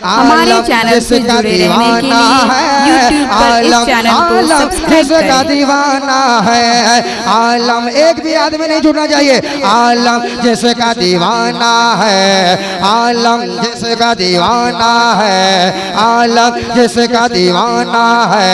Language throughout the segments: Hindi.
हमारे चैनल से जुड़े रहने के लिए यूट्यूब पर इस चैनल को सब्सक्राइब करें। दीवाना है आलम, एक भी आदमी नहीं जुड़ना चाहिए। आलम जिसका दीवाना है, आलम जिसका दीवाना है, आलम जिसका दीवाना है।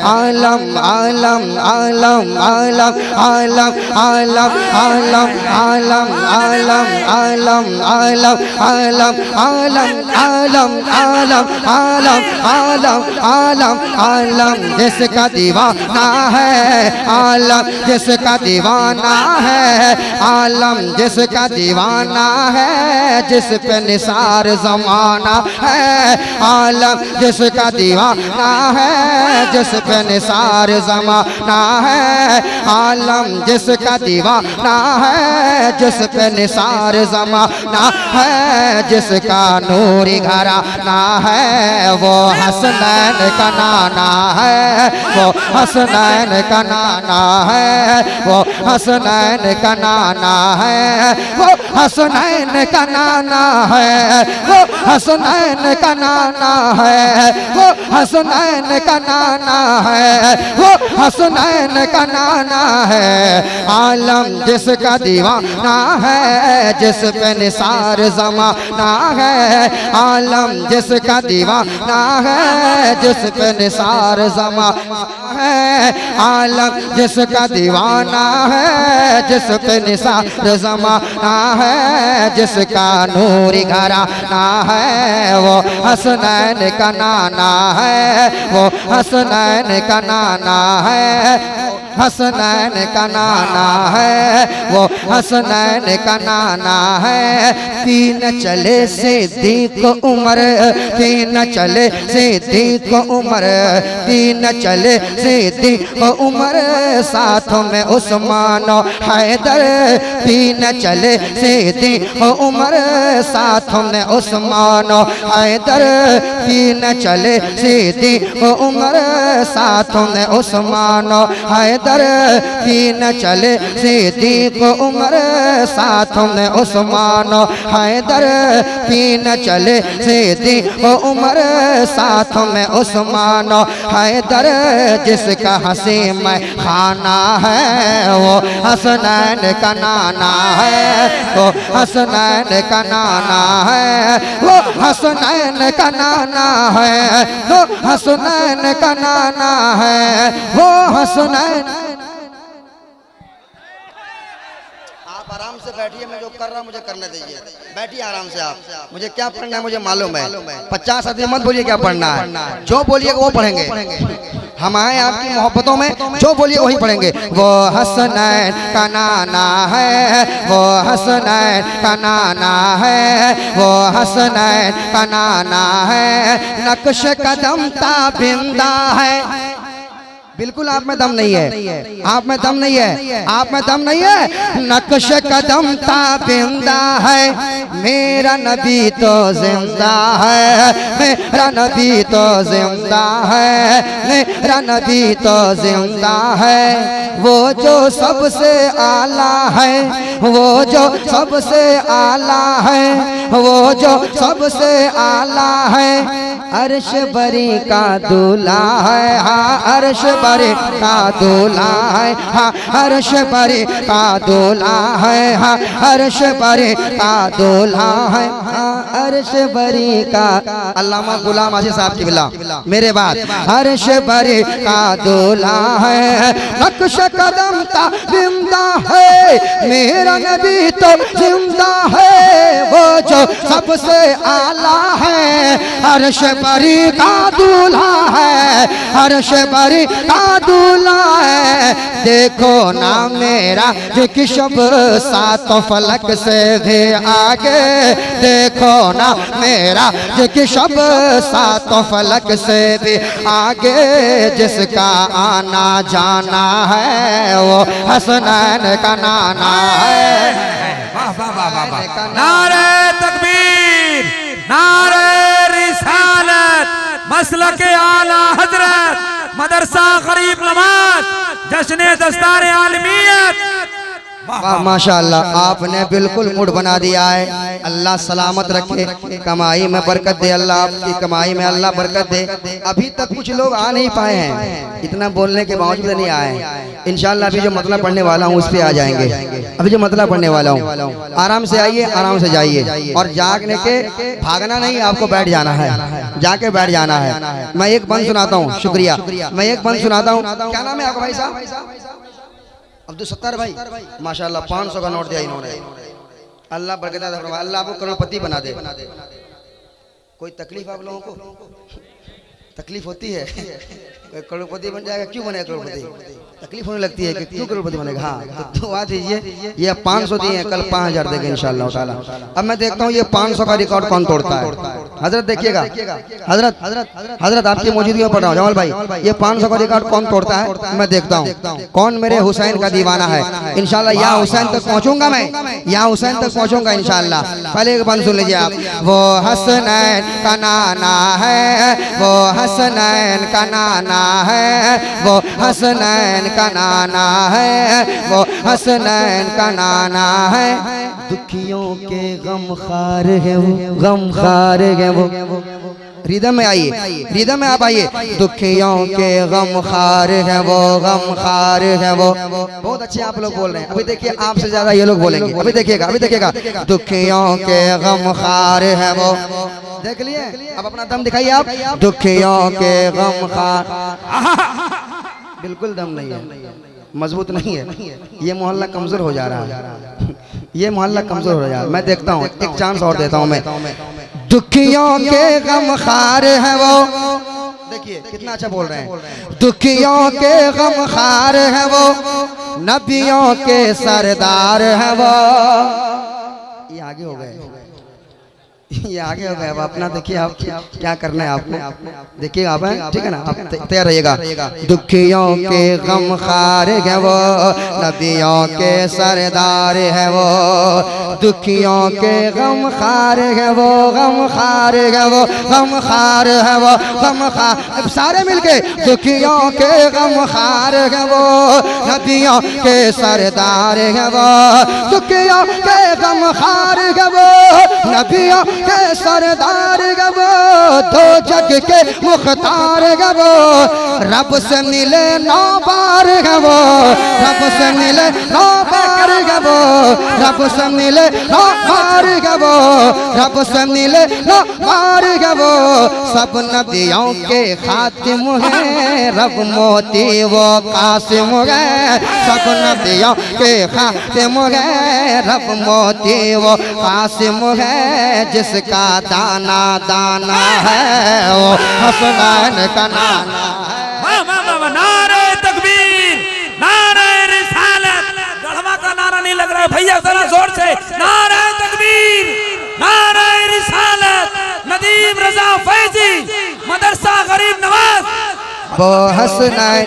आलम आलम आलम आलम आलम आलम आलम आलम आलम आलम आलम आलम आलम आलम आलम आलम आलम आलम आलम जिसका दीवाना है, आलम जिसका दीवाना है, आलम जिसका दीवाना है, जिस पे निसार ज़माना है। आलम जिसका दीवाना है, जिस पे निसार ज़माना है। आलम जिसका दीवाना है, जिस पे निसार ज़माना है। जिसका नूरी घराना है, वो हसनैन का नाना है, वो हसनैन का नाना है, वो हसनैन का नाना है, वो हसनैन का नाना है, वो हसनैन का नाना है, वो हसनैन का नाना है, वो हसनैन का नाना है। आलम जिसका दीवाना है, जिस पे निसार ज़माना है। आलम जिसका दीवाना है, जिस पे निसार ज़माना है। आलम जिसका दीवाना है, जिस पे निसार ज़माना है। जिसका नूरी घराना है, वो हसनैन का नाना है, वो हसनैन का नाना है, हसनैन का नाना है, वो हसनैन का नाना है। तीन चले सिद्दीक़ उमर, तीन चले सिद्दीक़ उमर, तीन चले सिद्दीक़ उमर, साथ में उस्मान हैदर। तीन चले सिद्दीक़ उमर, साथ में उस्मान हैदर। तीन चले सिद्दीक़ उमर, साथ में उस्मान हैदर। तीन चले सिद्दीक़ उमर, साथ में उस्मान हैदर। तीन चले सिद्दीक़ उमर, साथ में उस्मान हैदर। जिसका हंसी में खाना है, वो हसनैन का नाना है, वो हसनैन का नाना है, वो हसनैन का नाना है, वो हसनैन का नाना है, वो हसनैन। आप आराम से बैठिए, मैं जो कर रहा हूँ मुझे करने दीजिए। बैठिए आराम से आप। मुझे क्या पढ़ना है मुझे मालूम है। 50 आदमी मत बोलिए क्या पढ़ना है, जो बोलिएगा वो पढ़ेंगे। हम आए आपकी मोहब्बतों में, जो बोलिए वही पढ़ेंगे। वो हसनैन का नाना है, वो हसनैन का नाना है, वो हसनैन का नाना है। नक्श कदम ताबिंदा है। बिल्कुल आप में दम नहीं है, आप में दम नहीं है, आप में दम नहीं है। नक्श कदम ताबिंदा है, मेरा नबी तो जिंदा है, मेरा नबी तो जिंदा है, मेरा नबी तो जिंदा है। वो जो सबसे आला है, वो जो सबसे आला है, वो जो सबसे आला है। अर्श बरी का दूल्हा है, हाँ अर्श बरी का दूल्हा है, हाँ अर्श बरी का दूल्हा है, हाँ अर्श बरी का दूल्हा है, हाँ अर्श बरी का। अल्लामा गुलाम आज़िज़ साहब की बिला मेरे बाद। अर्श बरी का दूल्हा है, नक्श कदम ता जिंदा है, मेरा नबी तो जिंदा है। वो जो सबसे आला है, अर्श बरी का दूल्हा है, अर्श बरी का दूल्हा है। देखो ना मेरा जिक्र सात फलक से भी आगे, देखो ना मेरा जिक्र सात फलक से भी आगे। जिसका आना जाना है, वो हसनैन का नाना है। वाह वाह वाह वाह वाह। नारे तकबीर, नारे रिसालत, मसलके आला हजरत, मदरसा गरीब नवाज, जश्न दस्तार आलमियत। वाह माशाअल्लाह, आपने बिल्कुल मूड बना दिया है। अल्लाह सलामत रखे, कमाई में बरकत दे, अल्लाह आपकी कमाई में अल्लाह बरकत दे। अभी तक कुछ लोग आ नहीं पाए हैं, इतना बोलने के बावजूद नहीं आए। इंशाअल्लाह अभी जो मतलब पढ़ने वाला हूँ उस पर आ जाएंगे। अभी जो मतलब पढ़ने वाला हूँ, आराम से आइए, आराम से जाइए, और जागने के भागना नहीं, आपको बैठ जाना है, जाके बैठ जाना है। मैं एक बंद सुनाता हूँ, शुक्रिया, मैं एक बंद सुनाता हूँ। क्या नाम है आपका भाई साहब? अब्दुल सत्तार भाई, माशाल्लाह 500 का नोट दिया इन्होंने। अल्लाह बरकत दे, अल्लाह आपको करोड़पति बना दे। कोई तकलीफ आप लोगों को? तकलीफ होती है? करोड़पति बन जाएगा, क्यों बनेगा करोड़पति? तकलीफ होने लगती है कि क्यों करोड़पति बनेगा। हाँ तो दुआ दीजिए, ये 500 दिए हैं, कल 5000 देंगे इंशाअल्लाह ताला। अब मैं देखता हूँ ये 500 का रिकॉर्ड कौन तोड़ता है। हजरत देखिएगा, हजरत हजरत हजरत आपकी मौजूदगी में पढ़ रहा हूँ जमाल भाई, ये 500 का रिकॉर्ड कौन तोड़ता है मैं देखता हूँ। कौन मेरे हुसैन का दीवाना है। इंशाल्लाह यहाँ हुसैन तक पहुँचूंगा मैं, यहाँ हुसैन तक पहुँचूंगा इंशाल्लाह। पहले एक बंद सुन लीजिए आप। वो हसनैन का नाना है, वो हसनैन का नाना है, वो हसनैन का नाना है, वो हसनैन का नाना है। दुखियों के गम खार है वो, गम खार है वो। रिदम में आइए, रिदम में आप आइए। दुखियों के गम खार है वो, गम खार है वो। बहुत अच्छे आप लोग बोल रहे हैं। अभी देखिए आपसे ज्यादा ये लोग बोलेंगे। अभी देखिएगा, अभी देखिएगा। दुखियों के गम खार है वो। देख लिए, अब अपना दम दिखाइए आप। दुखियों के गम खार, बिल्कुल दम नहीं है, मजबूत नहीं है। ये मोहल्ला कमजोर हो जा रहा है, ये मोहल्ला कमजोर हो जा रहा है। मैं देखता हूँ, एक चांस और देता हूँ मैं। दुखियों के गम खार है वो। देखिए कितना अच्छा बोल रहे हैं। दुखियों के गम खार है वो, नबियों के सरदार है वो। ये आगे हो गए, ये आगे हो गए। अब अपना देखिए, आप क्या करना है आपको, देखिए आप हैं, ठीक है ना, आप तैयार रहिएगा। दुखियों के गम खार है वो, नबियों के सरदार है वो। दुखियों के गम खार है वो, गम खार है वो, गम खार है वो, गम खार। अब सारे मिलके दुखियों के गम खार है वो, नबियों के सरदार है वो। दुखियों के गम खार है वो, नबियों के सरदार गबो। दो जग के मुख्तार गबो, रब से मिले 9 बार गबो, रब से मिले 9 बार गबो, रब से मिले 9 बार गबो, रब से मिले 9 बार गबो। सब नबियों के खातिम है, रब मोती वो कासिम है। सब नबियों के खातिम है, रब मोती वो कासिम है। जिसका दाना दाना है वो हसनैन का नाना है। नारे तकबीर, नारे रिसालत। गढ़वा का नारा नहीं लग रहा है भैया, जरा जोर से। नारे तकबीर, नारे रिसालत। नदीम रजा फैजी, मदरसा गरीब नवाज। वो हसनैन,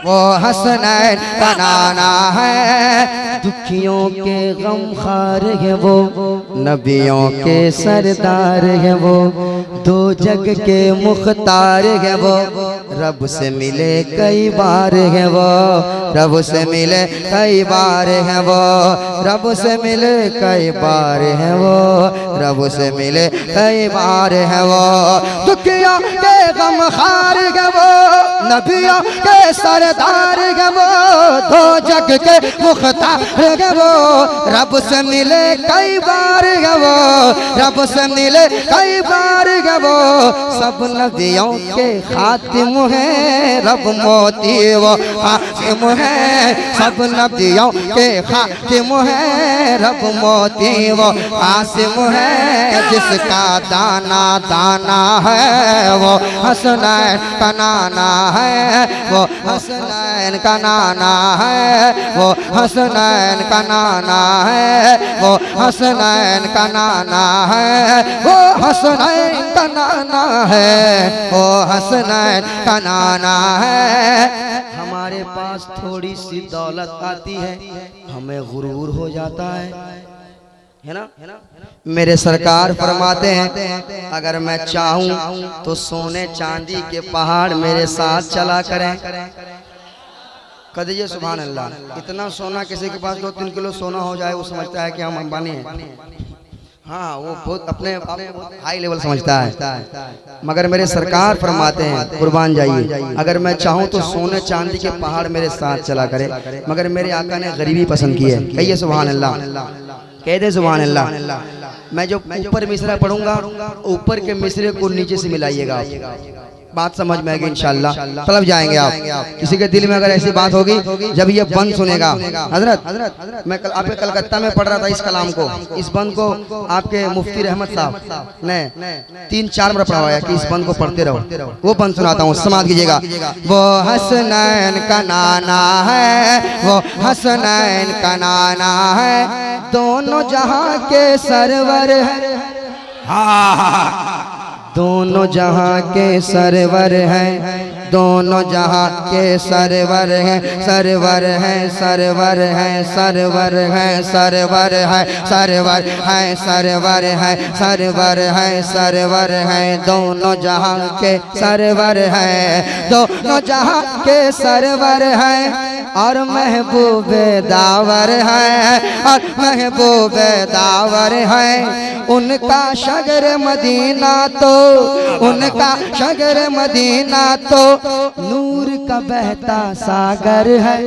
वो हसनैन का नाना है। दुखियों के गम खार है वो, नबियों के सरदार है वो। दो जग के मुख्तार है वो, रब से मिले कई बार है वो, रब से मिले कई बार है वो, रब से मिले कई बार है वो, रब से मिले कई बार है वो। दुखियों के गम खार है वो, नबियों के सरदार है वो। दो जग के मुख्तार है वो, रब से मिले कई बार है वो, रब से मिले कई बार है वो। सब नबियों के खातिम है, रब मोती वो कासिम है। सब नबियों के खातिम है, रब मोती वो कासिम है। जिसका दाना दाना है वो हसनैन का नाना है, वो हसनैन का नाना है, वो हसनैन का नाना है, वो हसनैन का नाना है, वो हसनैन का नाना है, वो हसनैन का नाना है। हमारे पास थोड़ी सी दौलत आती है, हमें गुरूर हो जाता है ना, मेरे सरकार फरमाते हैं अगर मैं चाहूं तो सोने चांदी के पहाड़ मेरे साथ चला करें। कह दीजिए सुभान अल्लाह। इतना सोना किसी के पास 2-3 किलो सोना हो जाए वो समझता है कि हम अंबानी हैं। हाँ, वो बहुत अपने हाई लेवल समझता है। मगर मेरे सरकार फरमाते हैं कुर्बान जाइए, अगर मैं चाहूँ तो सोने चांदी के पहाड़ मेरे साथ चला करे, मगर मेरे आका ने गरीबी पसंद की है। कहिए सुभान अल्लाह, कह दे सुभान अल्लाह। मैं जो ऊपर मिसरा पढ़ूंगा, ऊपर के मिसरे को नीचे से मिलाइएगा, बात समझ में आएगी इंशाल्लाह, तलब जाएंगे आप। किसी के दिल में अगर ऐसी बात होगी, जब ये बंद सुनेगा, हजरत मैं आपके कलकत्ता में पढ़ रहा था इस कलाम को, इस बंद को आपके मुफ्ती रहमत साहब ने 3-4 बार पढ़ाया कि इस बंद को पढ़ते रहो। वो बंद सुनाता हूँ, समाज कीजिएगा। वो हसनैन का नाना है, वो हसनैन का नाना है, दोनों जहां के सरवर है, दोनों जहां के सरवर हैं, दोनों जहां के सरवर हैं, सरवर हैं, सरवर हैं, सरवर हैं, सरवर हैं, सरवर हैं, सरवर हैं, सरवर हैं, सरवर हैं, दोनों जहां के सरवर हैं, दोनों जहां के सरवर हैं, और महबूब दावर है, और महबूब दावर है। उनका शगर मदीना तो, उनका शगर मदीना तो नूर का बहता सागर है,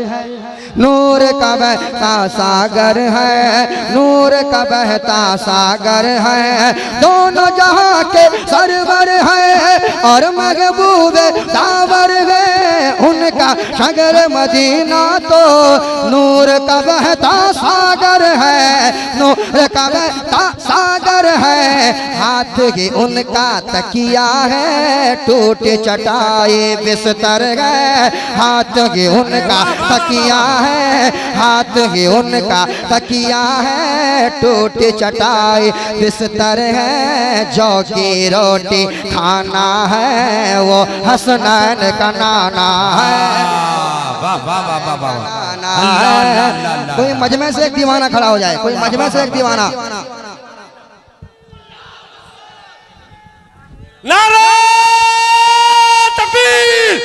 नूर का बहता सागर है, नूर का बहता सागर है, दोनों जहां के सरवर है, और महबूब दावर है। उनका शगर मदीना तो नूर का बहता सागर है, नूर का बहता सागर है। हाथ ही उनका तकिया है, टूटे चटाई बिस्तर है, हाथ ही उनका तकिया है, हाथ ही उनका तकिया है, टूटे चटाई बिस्तर है। जौ की रोटी खाना है, वो हसनैन का नाना है। कोई मजमे से एक दीवाना खड़ा हो जाए, कोई मजमे से एक दीवाना। नारे तकबीर,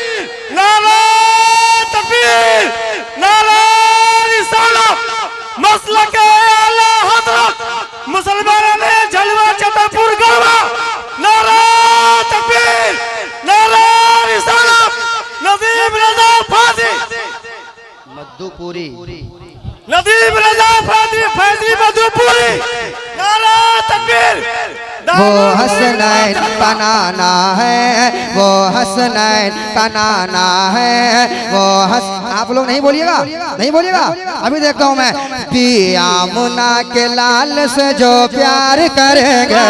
नारे तकबीर, नारे रिसालत, मसलक आला हज़रत, मुसलमानों ने जलवा छतरपुर गढ़वा। नारे तकबीर, नारे रिसालत, नदीम रजा फाज़ी, मधुपुरी, नदीम रजा फाज़ी, फैज़ी मधुपुरी। नारे तकबीर। वो हसनैन का नाना है, वो हसनैन का नाना है, वो आप लोग नहीं बोलिएगा, नहीं बोलिएगा, अभी देखता हूँ मैं। पिया मुना के लाल से जो प्यार करेंगे,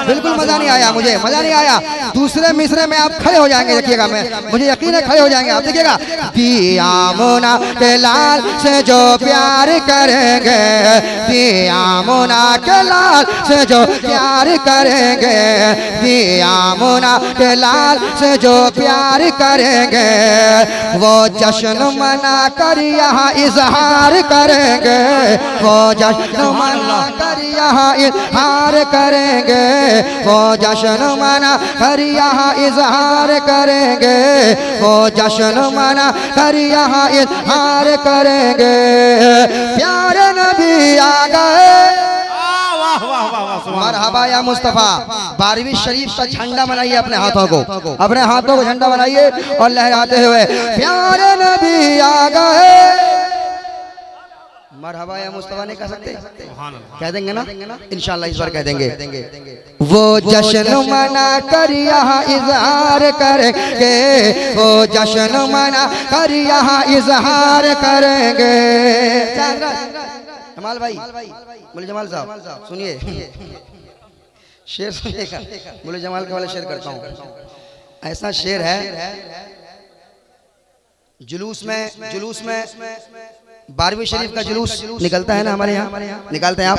बिल्कुल मजा नहीं आया, मुझे मजा नहीं आया। दूसरे मिसरे में आप खड़े हो जाएंगे, देखिएगा, मैं मुझे यकीन है खड़े हो जाएंगे आप, देखिएगा। पिया मुना के लाल से जो प्यार करेंगे, पिया मुना के लाल से जो प्यार करेंगे, पिया मुना के लाल से जो प्यार करेंगे, वो जश्न मना कर यहाँ इजहार करेंगे, वो जश्न मना कर यहाँ इजहार करेंगे, वो जश्न मना कर यहाँ इजहार करेंगे, वो जश्न मना कर यहाँ इजहार करेंगे। प्यारे नबी आ गए, मरहबा या मुस्तफा। 12वीं शरीफ का झंडा बनाइए अपने हाथों को, अपने हाथों को झंडा बनाइए और लहराते हुए प्यारे नबी आ गए। मरहबा या मुस्तफा नहीं कह सकते, कह देंगे ना इंशाल्लाह, इस बार कह देंगे। वो जश्न मना कर यहाँ इजहार करेंगे, वो जश्न मना कर यहाँ इजहार करेंगे। जमाल भाई, बोले जमाल साहब सुनिए, शेर सुनिएगा। बोले जमाल के वाले शेर करता हूँ। ऐसा शेर है, जुलूस में 12वीं शरीफ का जुलूस निकलता है ना हमारे यहाँ, निकालते हैं आप,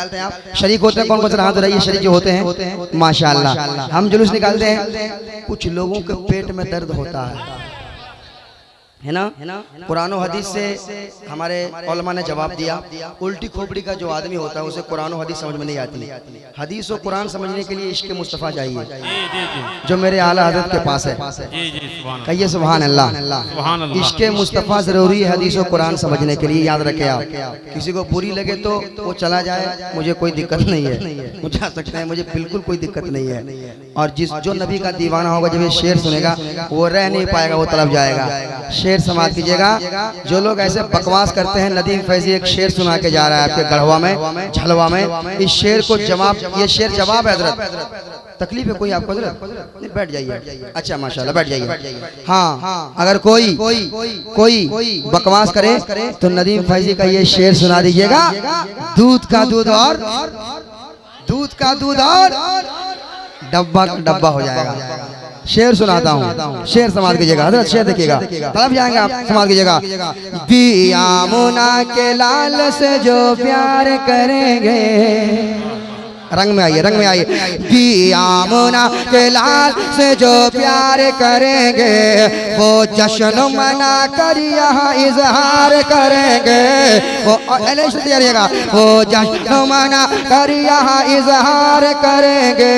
शरीक होते हैं। कौन कौन से हाथ उठाइए, शरीक जो होते हैं माशाअल्लाह। हम जुलूस निकालते हैं, कुछ लोगों के पेट में दर्द होता है, है ना। कुरान और हदीस से हमारे उलमा ने जवाब दिया, उल्टी खोपड़ी का जो आदमी होता है उसे कुरान और हदीस समझ में नहीं आती। हदीस और कुरान समझने के लिए इश्क मुस्तफ़ा चाहिए, जो मेरे आला हज़रत के पास है। कहिए सुभान अल्लाह। इश्क मुस्तफ़ा जरूरी है हदीस और कुरान समझने के लिए, याद रखे आप। किसी को बुरी लगे तो वो चला जाए, मुझे कोई दिक्कत नहीं है, वो जा सकते हैं, मुझे बिल्कुल कोई दिक्कत नहीं है। और जो नबी का दीवाना होगा, जब ये शेर सुनेगा वो रह नहीं पाएगा, वो तड़प जाएगा। शेर समाप्त कीजिएगा। जो लोग ऐसे बकवास करते हैं, नदीम फैजी एक शेर सुना के जा रहा है आपके गढ़वा में, झलवा में। इस शेर को जवाब, ये शेर जवाब है हजरत। तकलीफ है कोई आपको हजरत? नहीं, बैठ जाइए। अच्छा माशाल्लाह, बैठ जाइए। हाँ, अगर कोई बकवास करे तो नदीम फैजी का ये शेर सुना दीजिएगा। दूध का दूध और डब्बा डब्बा हो जाएगा। शेर सुनाता हूँ, शेर समाज कीजिएगा हजरत, शेर देखिएगा, तलब जाएंगे आप, समाज कीजिएगा। पिया मुना के लाल से जो प्यार करेंगे, रंग में आइए। पिया मुना के लाल से जो प्यार करेंगे, वो जश्न मना कर यहाँ इजहार करेंगे। वो जश्न मना कर यहाँ इजहार करेंगे।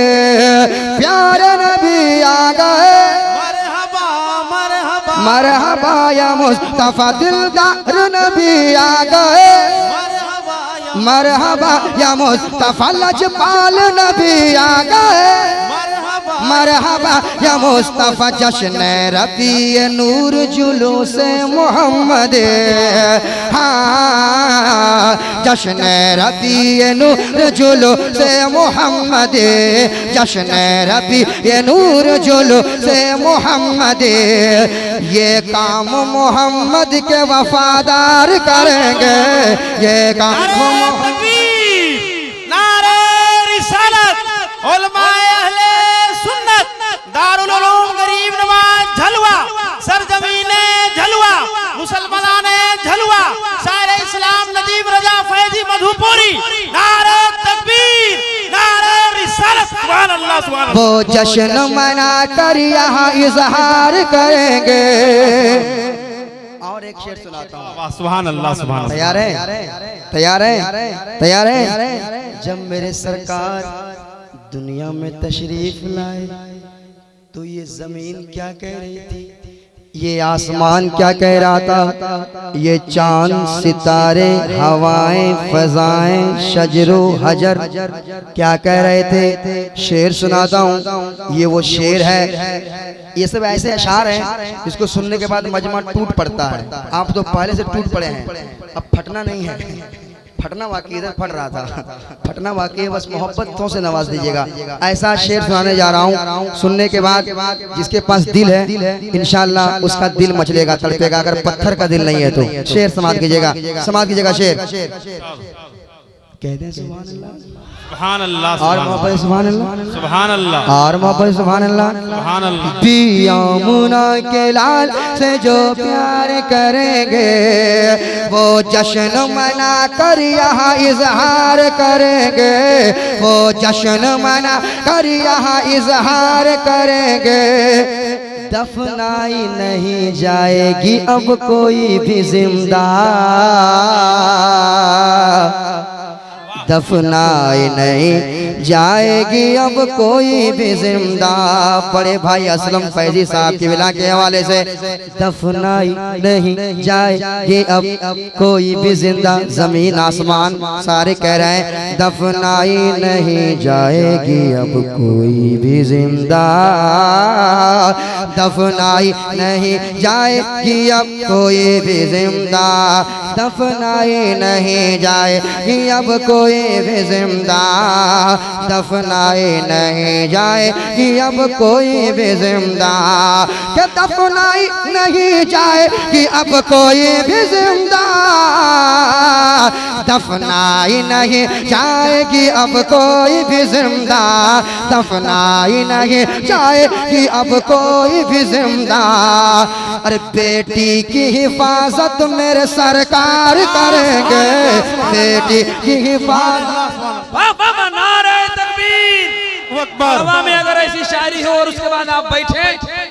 प्यार नबी आ गए, मरहबा या मुस्तफा दिलदार नबी आ गए। मरहबा या मुस्तफा लजपाल नबी आ गए। मरहबा या मुस्तफा जश्न रबी नूर जुलूस मोहम्मद। हाँ, जश्न रबी नूर जुलूस मोहम्मद। जश्न रबी नूर जुलूस मोहम्मद। ये काम मोहम्मद के वफादार करेंगे। ये काम नारे रिसालत, उलमाए अहले सुन्नत, दारुल उलूम गरीब नवाज झलवा, सरजमीने झलवा, मुसलमाने झलवा, सारे इस्लाम नदीम रजा फैजी मधुपुरी। नारे तकबीर, नारे रिसालत, सुभान अल्लाह, सुभान अल्लाह। वो जश्न मना कर यहाँ इजहार करेंगे। और एक शेर सुनाता हूँ। सुभान अल्लाह, सुभान अल्लाह। तैयार है। जब मेरे सरकार दुनिया में तशरीफ लाए तो ये जमीन क्या कह रही थी, ये आसमान क्या कह रहा था, ये चांद सितारे हवाएं फजाएं शजरो हजर क्या कह रहे थे। शेर सुनाता हूँ, ये वो शेर है। ये सब ऐसे अशार हैं जिसको सुनने के बाद मजमा टूट पड़ता है। आप तो पहले से टूट पड़े हैं, अब फटना नहीं है। फटना वाकई इधर फट रहा था, फटना वाकई बस मोहब्बतों से नवाज दीजिएगा। ऐसा शेर सुनाने जा रहा हूँ, सुनने के बाद जिसके पास दिल है इंशाअल्लाह उसका दिल मचलेगा, तड़पेगा। अगर पत्थर का दिल नहीं है तो शेर समाज कीजिएगा, समाज कीजिएगा। शेर कहते हैं सुभान अल्लाह, और मोहब्बत सुभान अल्लाह, सुभान अल्लाह, और मोहब्बत सुभान अल्लाह, सुभान अल्लाह। पिया मुना के लाल से जो प्यार करेंगे, वो जश्न मना कर यहाँ इजहार करेंगे। वो जश्न मना कर यहाँ इजहार करेंगे। दफनाई नहीं जाएगी अब कोई भी जिंदा, दफनाई नहीं जाएगी अब कोई भी जिंदा। बड़े भाई असलम फैजी साहब की विला के हवाले से, दफनाई नहीं जाएगी अब कोई भी जिंदा। जमीन आसमान सारे कह रहे हैं, दफनाई नहीं जाएगी अब कोई भी जिंदा, दफनाई नहीं जाएगी अब कोई भी जिंदा, दफनाई नहीं जाएगी अब कोई भी जिंदा, दफनाई नहीं जाएगी अब कोई भी जिंदा। क्या दफनाई नहीं जाएगी अब कोई भी जिंदा, दफनाई नहीं जाएगी अब कोई भी जिंदा, दफनाई नहीं जाएगी अब कोई भी जिंदा। अरे बेटी की हिफाजत मेरे सरकार करेंगे, बेटी की हिफाजत। नारे तकबीर, में अगर ऐसी शायरी हो और उसके बाद आप बैठे